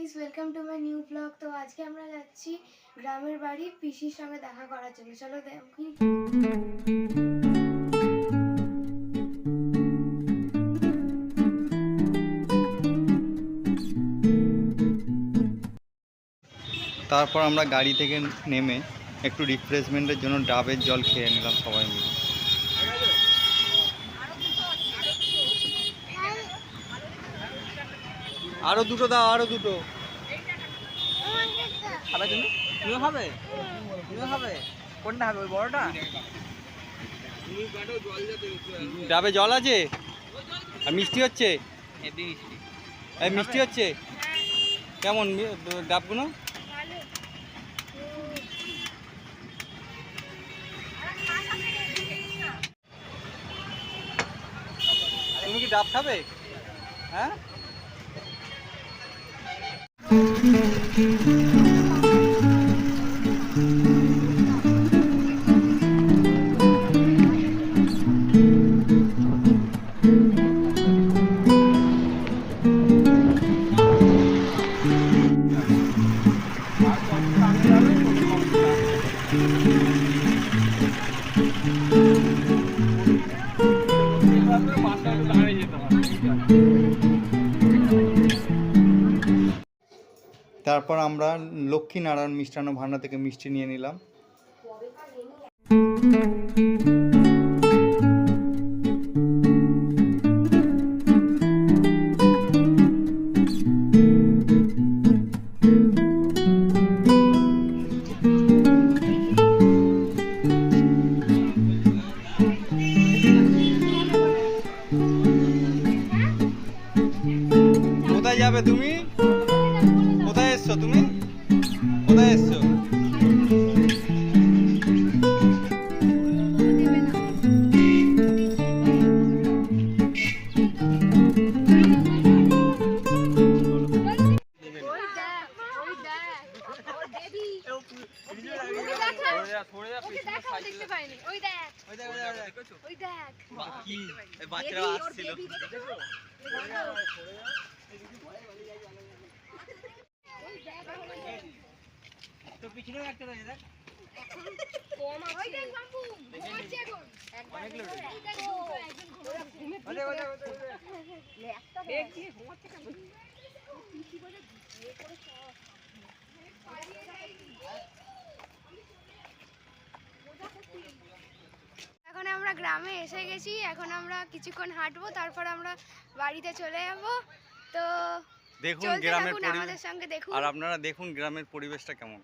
Guys, welcome to my new blog. তো আজকে আমরা যাচ্ছি গ্রামের বাড়ি পিসির সঙ্গে দেখা করার জন্য। চলো দেখি। তারপর আমরা গাড়ি থেকে নেমে একটু রিফ্রেশমেন্টের জন্য ডাবের জল খেয়ে নিলাম সবাই মিলে। আরো দুটো দাও, আরো দুটো খাবার জন্য। তুমিও খাবে? তুমিও খাবে? কোনটা হবে? ওই বড়টা? ডাবে জল আছে আর মিষ্টি হচ্ছে। এই মিষ্টি হচ্ছে কেমন ডাবগুলো? তুমি কি ডাব খাবে? হ্যাঁ, তারপর আমরা লক্ষ্মীনারায়ণ মিষ্টান্ন ভান্ডার থেকে মিষ্টি নিয়ে নিলাম। কোথায় যাবে তুমি? কোথায় এসছো তুমি? কোথায় এসছো? বাচ্চারা আসছিল। তো পিছনেও একটা রয়েছে, দেখ কম আছে। ওই দেখ বাবু ঘুমাচ্ছে এখন একবার ওই একটা দেখ কি ঘুমাচ্ছে কেন? পিছি বলে বিয়ে করে সব পালিয়ে যাই। এখন আমরা গ্রামে এসে গেছি। এখন আমরা কিছুক্ষণ হাঁটবো, তারপর আমরা বাড়িতে চলে যাব। তো দেখুন গ্রামের পরিবেশ, আমাদের সঙ্গে দেখুন। আর আপনারা দেখুন গ্রামের পরিবেশটা কেমন।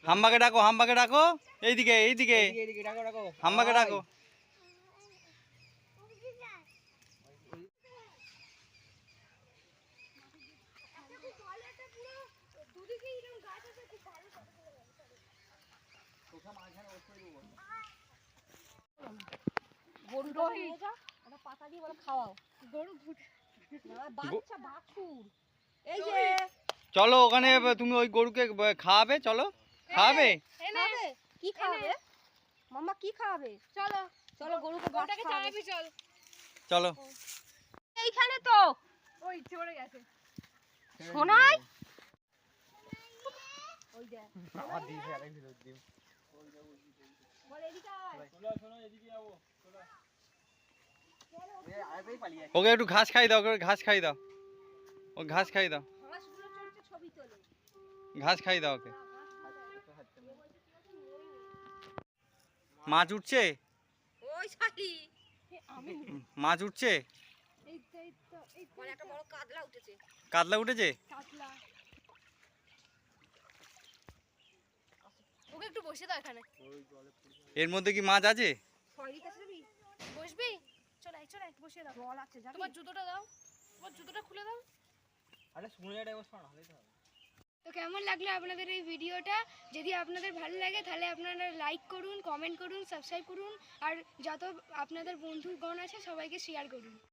হাম্বাকে ডাকো, হাম্বাকে ডাকো, এইদিকে এইদিকে হাম্বাকে ডাকো। চলো ওখানে তুমি ওই গরুকে খাওয়াবে, চলো খাওয়াবে। কি খাওয়াবে মাম্মা? কি খাওয়াবে? চলো চলো গরুকে বাটাকে চালাবি। চল চলো। এইখানে তো ওই ইচ্ছে করে গেছে শোনাই। ওই দেখ আমার দিছে আরেক ভিডিও দিও। বল এদিকে আয়। চলো এদিকে যাবো। চলো এ আইবেই পালিয়ে। ওকে একটু ঘাস খাই দাও, ওকে ঘাস খাই দাও, ও ঘাস খাই দাও, ঘাসগুলো চড়ছে ছবি তোলে। ঘাস খাই দাও ওকে। মাছ উঠছে, ওই শালি আমি মাছ উঠছে। এই তো একটা বড় কাতলা উঠেছে। কাতলা উঠেছে? কাতলা একটু বসে দাও এখানে। এর মধ্যে কি মাছ আছে? সরিয়ে কাছে যাবি? বসবি? চল আয় বসে দাও। জল আছে যাবি? তোমার জুতোটা দাও, তোমার জুতোটা খুলে দাও। আরে শুনে যাটা বসো না, হলেই তো হবে। তো কেমন লাগলো আপনাদের এই ভিডিওটা? যদি আপনাদের ভালো লাগে তাহলে আপনারা লাইক করুন, কমেন্ট করুন, সাবস্ক্রাইব করুন আর যত আপনাদের বন্ধুগণ আছে সবাইকে শেয়ার করুন।